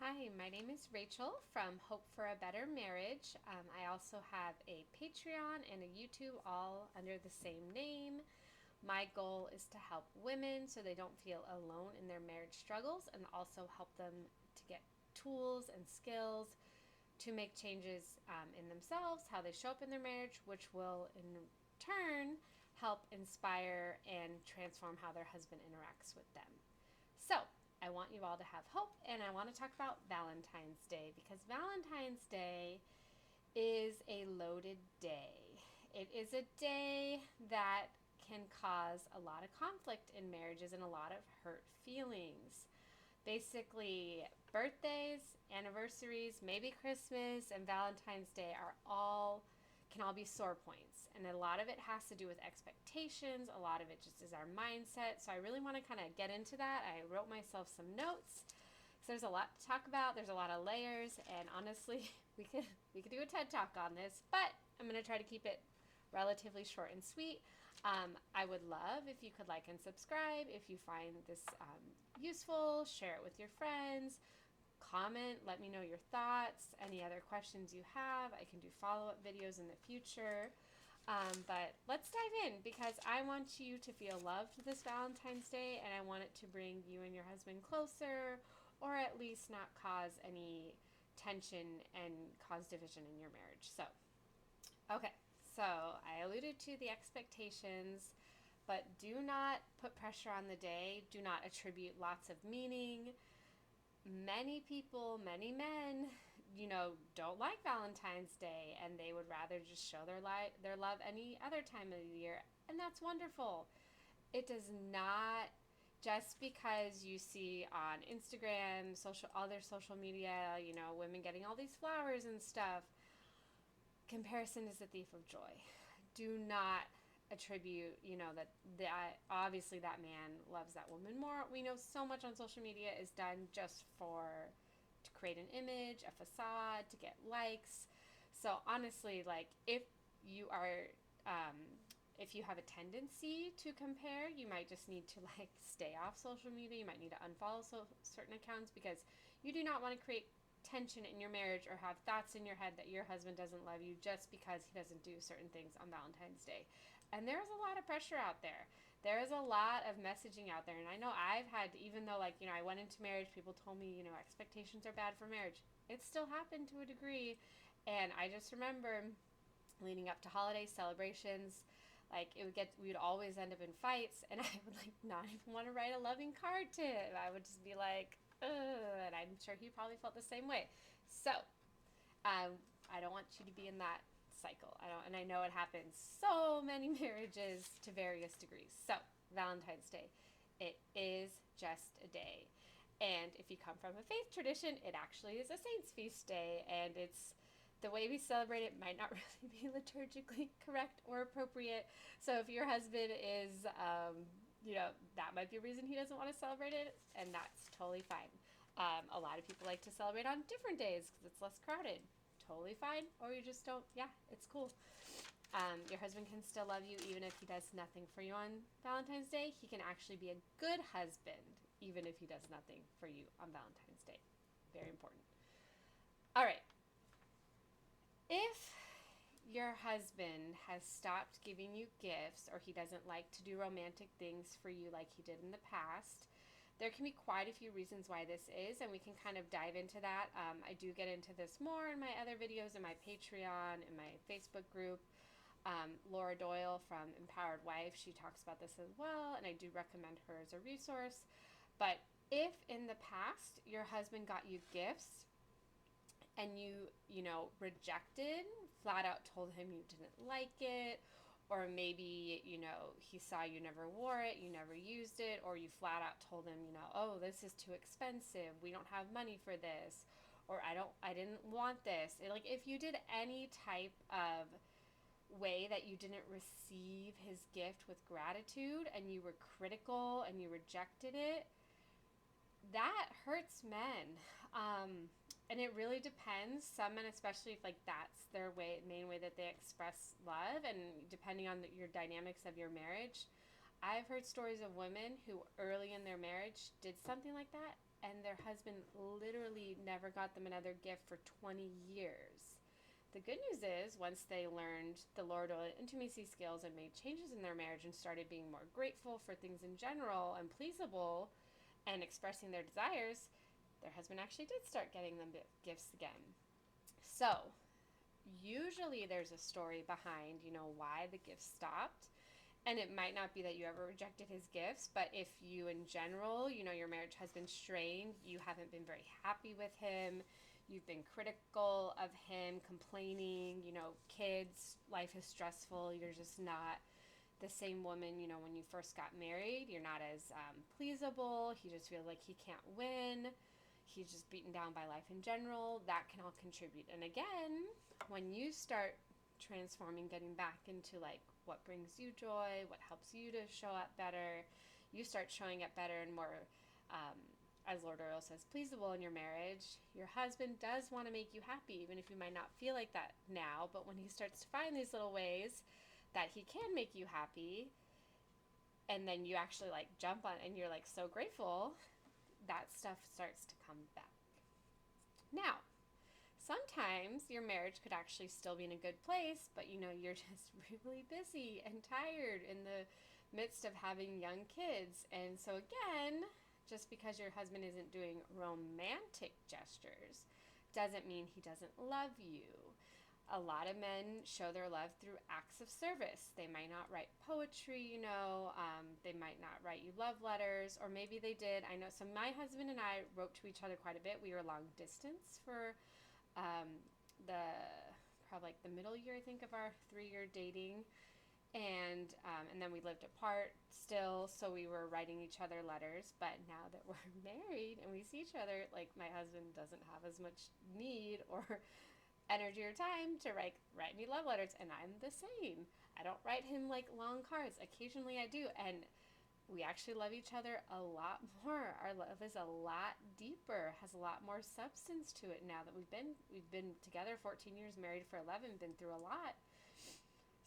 Hi, my name is Rachel from Hope for a Better Marriage. I also have a Patreon and a YouTube all under the same name. My goal is to help women so they don't feel alone in their marriage struggles and also help them to get tools and skills to make changes in themselves, how they show up in their marriage, which will in turn help inspire and transform how their husband interacts with them. So, I want you all to have hope, and I want to talk about Valentine's Day because Valentine's Day is a loaded day. It is a day that can cause a lot of conflict in marriages and a lot of hurt feelings. Basically, birthdays, anniversaries, maybe Christmas, and Valentine's Day are all can all be sore points. And a lot of it has to do with expectations, a lot of it just is our mindset. So I really want to kind of get into that. I wrote myself some notes. So there's a lot to talk about. There's a lot of layers, and honestly, we could do a TED Talk on this, but I'm going to try to keep it relatively short and sweet. I would love if you could like and subscribe. If you find this useful, share it with your friends. Comment, let me know your thoughts, any other questions you have. I can do follow up videos in the future. But let's dive in because I want you to feel loved this Valentine's Day and I want it to bring you and your husband closer or at least not cause any tension and cause division in your marriage. Okay, so I alluded to the expectations, but do not put pressure on the day. Do not attribute lots of meaning. Many people, many men, don't like Valentine's Day and they would rather just show their love any other time of the year, and that's wonderful. It does not just because you see on Instagram, other social media, women getting all these flowers and stuff. Comparison is the thief of joy. Do not attribute, that obviously that man loves that woman more. We know so much on social media is done just to create an image, a facade, to get likes. So honestly, like you are if you have a tendency to compare, you might just need to like stay off social media. You might need to unfollow certain accounts because you do not want to create tension in your marriage or have thoughts in your head that your husband doesn't love you just because he doesn't do certain things on Valentine's Day. And there's a lot of pressure out there. There is a lot of messaging out there. And I know I've had, even though I went into marriage, people told me, expectations are bad for marriage. It still happened to a degree. And I just remember leading up to holiday celebrations, we would always end up in fights and I would not even want to write a loving card to him. I would just be like, ugh, and I'm sure he probably felt the same way. So, I don't want you to be in that cycle. And I know it happens so many marriages to various degrees. So, Valentine's Day, it is just a day. And if you come from a faith tradition, it actually is a saint's feast day, and it's the way we celebrate it might not really be liturgically correct or appropriate. So if your husband is, that might be a reason he doesn't want to celebrate it, and that's totally fine. A lot of people like to celebrate on different days because it's less crowded. Totally fine. Or you just don't, yeah, it's cool. Your husband can still love you even if he does nothing for you on Valentine's Day. He can actually be a good husband even if he does nothing for you on Valentine's Day. Very important. All right. If your husband has stopped giving you gifts or he doesn't like to do romantic things for you like he did in the past, there can be quite a few reasons why this is, and we can kind of dive into that. I do get into this more in my other videos, in my Patreon, in my Facebook group. Laura Doyle from Empowered Wife, she talks about this as well, and I do recommend her as a resource. But if in the past your husband got you gifts and you rejected, flat out told him you didn't like it, or maybe, he saw you never wore it, you never used it, or you flat out told him, oh, this is too expensive, we don't have money for this, or I didn't want this. If you did any type of way that you didn't receive his gift with gratitude and you were critical and you rejected it, that hurts men. And it really depends. Some men, especially if that's their main way that they express love, and depending on your dynamics of your marriage, I've heard stories of women who early in their marriage did something like that, and their husband literally never got them another gift for 20 years. The good news is, once they learned the Lordal intimacy skills and made changes in their marriage and started being more grateful for things in general and pleasable and expressing their desires, their husband actually did start getting them gifts again. So, usually there's a story behind, why the gifts stopped. And it might not be that you ever rejected his gifts, but if you, in general, your marriage has been strained, you haven't been very happy with him, you've been critical of him, complaining, kids, life is stressful, you're just not the same woman, when you first got married, you're not as pleasable, he just feels like he can't win, he's just beaten down by life in general, that can all contribute. And again, when you start transforming, getting back into like what brings you joy, what helps you to show up better, you start showing up better and more, as Lord Oriole says, pleasable in your marriage. Your husband does want to make you happy, even if you might not feel like that now, but when he starts to find these little ways that he can make you happy, and then you actually like jump on and you're like so grateful, that stuff starts to come back. Now, sometimes your marriage could actually still be in a good place, but you're just really busy and tired in the midst of having young kids. And so again, just because your husband isn't doing romantic gestures doesn't mean he doesn't love you. A lot of men show their love through acts of service. They might not write poetry, they might not write you love letters, or maybe they did. I know, so my husband and I wrote to each other quite a bit. We were long distance for the probably like the middle year, I think, of our 3-year dating, and then we lived apart still, so we were writing each other letters. But now that we're married and we see each other, like, my husband doesn't have as much need or energy or time to write me love letters, and I'm the same. I don't write him like long cards. Occasionally I do, and we actually love each other a lot more. Our love is a lot deeper, has a lot more substance to it now that we've been together 14 years, married for 11, been through a lot.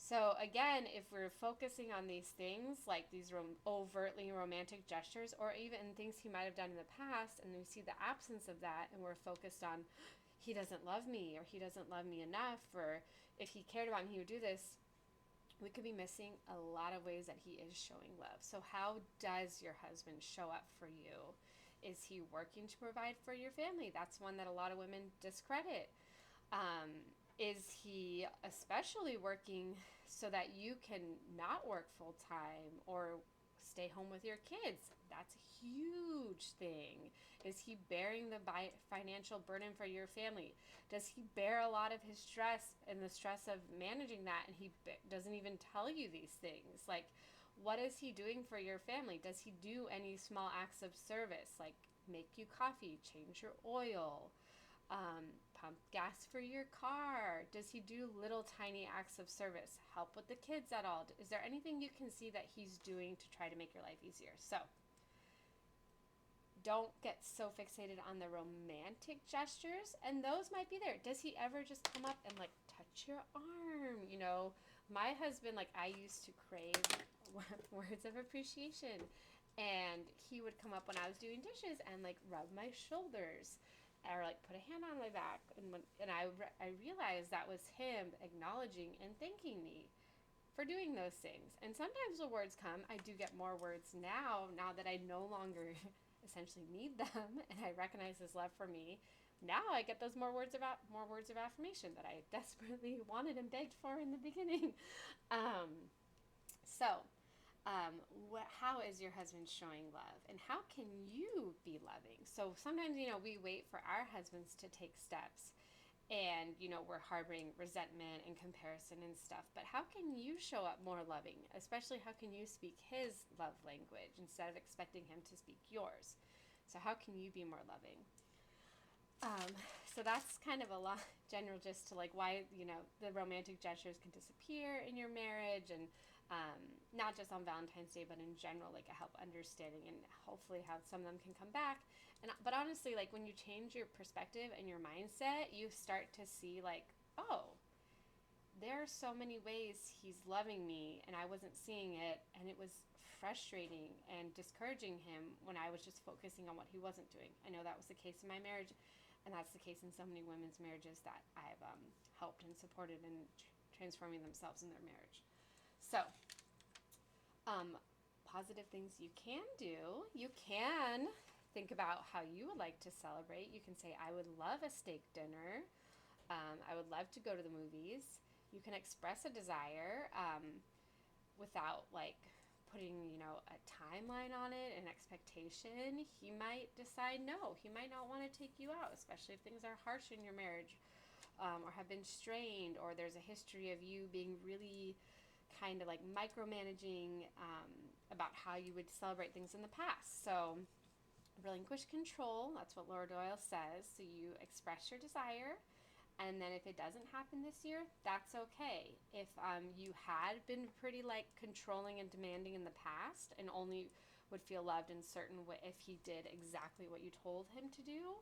So again, if we're focusing on these things, like these overtly romantic gestures, or even things he might have done in the past, and we see the absence of that, and we're focused on, he doesn't love me, or he doesn't love me enough, or if he cared about me, he would do this, we could be missing a lot of ways that he is showing love. So how does your husband show up for you? Is he working to provide for your family? That's one that a lot of women discredit. Is he especially working so that you can not work full time or stay home with your kids? That's a huge thing. Is he bearing the financial burden for your family? Does he bear a lot of his stress and the stress of managing that, and he doesn't even tell you these things? Like, what is he doing for your family? Does he do any small acts of service, like make you coffee, change your oil, pump gas for your car? Does he do little tiny acts of service? Help with the kids at all? Is there anything you can see that he's doing to try to make your life easier? So don't get so fixated on the romantic gestures, and those might be there. Does he ever just come up and like touch your arm? My husband, like, I used to crave words of appreciation, and he would come up when I was doing dishes and like rub my shoulders or like put a hand on my back, and I realized that was him acknowledging and thanking me for doing those things. And sometimes the words come. I do get more words now that I no longer essentially need them, and I recognize his love for me. Now I get those more words of affirmation that I desperately wanted and begged for in the beginning. How is your husband showing love, and how can you be loving? So sometimes we wait for our husbands to take steps, and we're harboring resentment and comparison and stuff, but how can you show up more loving? Especially, how can you speak his love language instead of expecting him to speak yours? So how can you be more loving? So that's kind of a lot general, just to like why the romantic gestures can disappear in your marriage, and not just on Valentine's Day, but in general, like, I help understanding, and hopefully how some of them can come back. But honestly, like, when you change your perspective and your mindset, you start to see, like, oh, there are so many ways he's loving me, and I wasn't seeing it, and it was frustrating and discouraging him when I was just focusing on what he wasn't doing. I know that was the case in my marriage, and that's the case in so many women's marriages that I've helped and supported in transforming themselves in their marriage. So, positive things you can do. You can think about how you would like to celebrate. You can say, I would love a steak dinner. I would love to go to the movies. You can express a desire without like putting, a timeline on it, an expectation. He might decide no. He might not want to take you out, especially if things are harsh in your marriage, or have been strained, or there's a history of you being really kind of like micromanaging about how you would celebrate things in the past. So relinquish control. That's what Laura Doyle says. So you express your desire. And then if it doesn't happen this year, that's okay. If you had been pretty like controlling and demanding in the past and only would feel loved in certain way if he did exactly what you told him to do,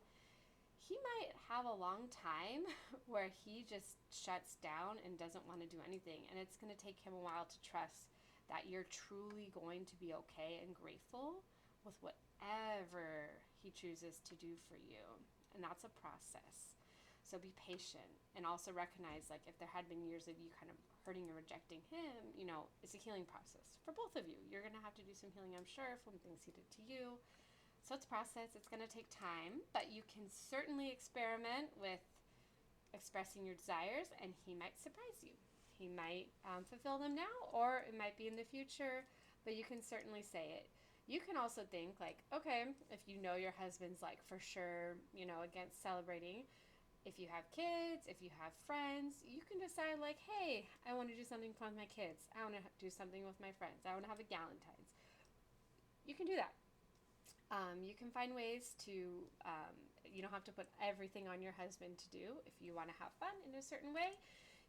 he might have a long time where he just shuts down and doesn't want to do anything. And it's going to take him a while to trust that you're truly going to be okay and grateful with whatever he chooses to do for you. And that's a process. So be patient, and also recognize like if there had been years of you kind of hurting or rejecting him, it's a healing process for both of you. You're going to have to do some healing, I'm sure, from things he did to you. So it's a process. It's going to take time, but you can certainly experiment with expressing your desires, and he might surprise you. He might fulfill them now, or it might be in the future, but you can certainly say it. You can also think like, okay, if you know your husband's like for sure, against celebrating, if you have kids, if you have friends, you can decide like, hey, I want to do something fun with my kids. I want to do something with my friends. I want to have a Valentine's. You can do that. You can find ways to, you don't have to put everything on your husband to do. If you want to have fun in a certain way,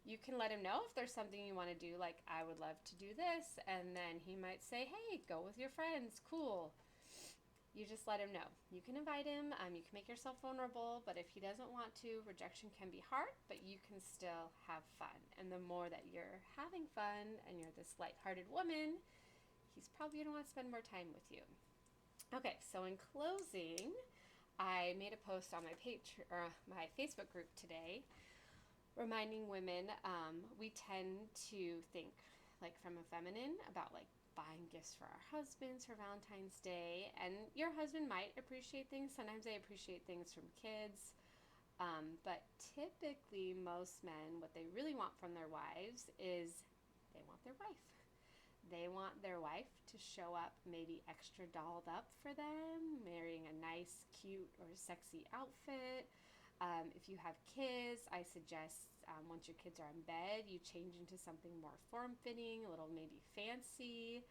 you can let him know if there's something you want to do, like, I would love to do this. And then he might say, hey, go with your friends. Cool. You just let him know. You can invite him. You can make yourself vulnerable. But if he doesn't want to, rejection can be hard, but you can still have fun. And the more that you're having fun and you're this lighthearted woman, he's probably going to want to spend more time with you. Okay, so in closing, I made a post on my my Facebook group today reminding women we tend to think like from a feminine about like buying gifts for our husbands for Valentine's Day, and your husband might appreciate things. Sometimes they appreciate things from kids, but typically most men, what they really want from their wives is they want their wife. They want their wife to show up maybe extra dolled up for them, wearing a nice, cute, or sexy outfit. If you have kids, I suggest once your kids are in bed, you change into something more form-fitting, a little maybe fancy.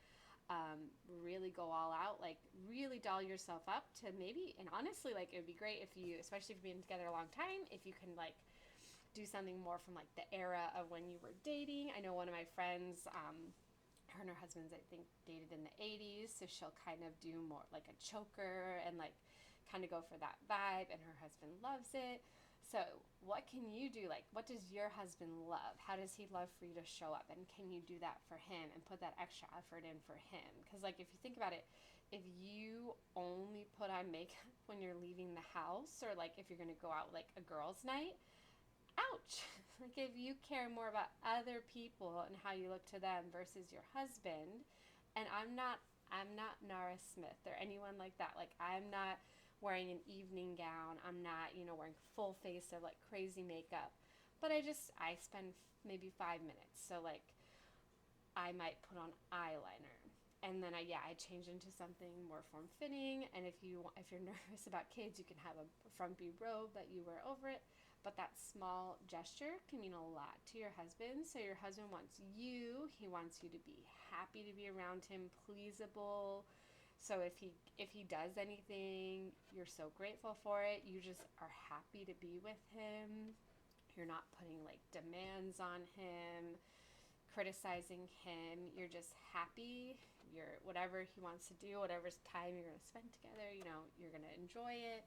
Really go all out, like really doll yourself up to maybe, and honestly, like it would be great if you, especially if you've been together a long time, if you can like do something more from like the era of when you were dating. I know one of my friends, her and her husband's, I think, dated in the 80s, so she'll kind of do more like a choker and like kind of go for that vibe, and her husband loves it. So what can you do? Like, what does your husband love? How does he love for you to show up? And can you do that for him and put that extra effort in for him? Because like if you think about it, if you only put on makeup when you're leaving the house, or like if you're going to go out like a girls' night, ouch. Like if you care more about other people and how you look to them versus your husband, and I'm not Nara Smith or anyone like that. Like I'm not wearing an evening gown. I'm not, wearing full face of like crazy makeup. But I spend maybe 5 minutes. So like I might put on eyeliner, and then I change into something more form fitting. And if you're nervous about kids, you can have a frumpy robe that you wear over it. But that small gesture can mean a lot to your husband. So your husband wants you. He wants you to be happy to be around him, pleasable. So if he does anything, you're so grateful for it. You just are happy to be with him. You're not putting like demands on him, criticizing him. You're just happy. You're whatever he wants to do, whatever time you're going to spend together, you're going to enjoy it.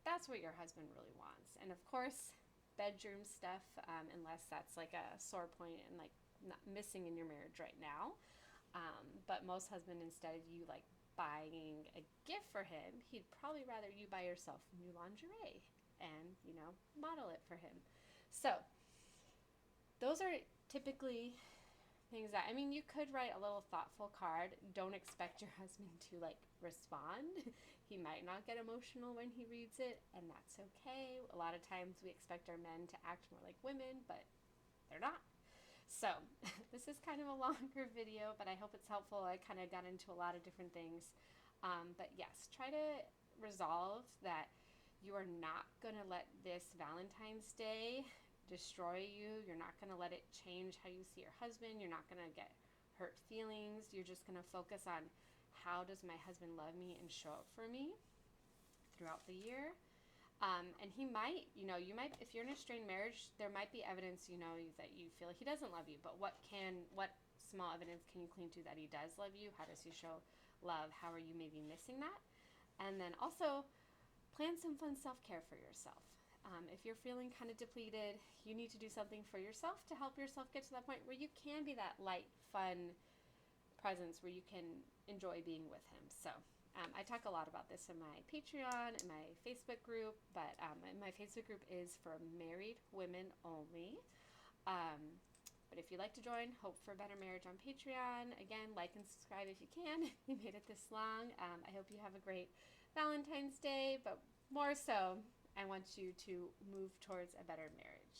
That's what your husband really wants. And of course, bedroom stuff, unless that's like a sore point and like not missing in your marriage right now. But most husband, instead of you like buying a gift for him, he'd probably rather you buy yourself new lingerie and, model it for him. So those are typically things that, I mean, you could write a little thoughtful card. Don't expect your husband to like respond. He might not get emotional when he reads it, and that's okay. A lot of times we expect our men to act more like women, but they're not. So, this is kind of a longer video, but I hope it's helpful. I kind of got into a lot of different things. But yes, try to resolve that you are not going to let this Valentine's Day destroy you. You're not going to let it change how you see your husband. You're not going to get hurt feelings. You're just going to focus on how does my husband love me and show up for me throughout the year. And he might, you might, if you're in a strained marriage, there might be evidence, that you feel like he doesn't love you. But what small evidence can you cling to that he does love you? How does he show love? How are you maybe missing that? And then also plan some fun self-care for yourself. If you're feeling kind of depleted, you need to do something for yourself to help yourself get to that point where you can be that light, fun presence where you can enjoy being with him. So I talk a lot about this in my Patreon, in my Facebook group, but my Facebook group is for married women only. But if you'd like to join Hope for a Better Marriage on Patreon, again, like and subscribe if you can. You made it this long. I hope you have a great Valentine's Day, but more so, I want you to move towards a better marriage.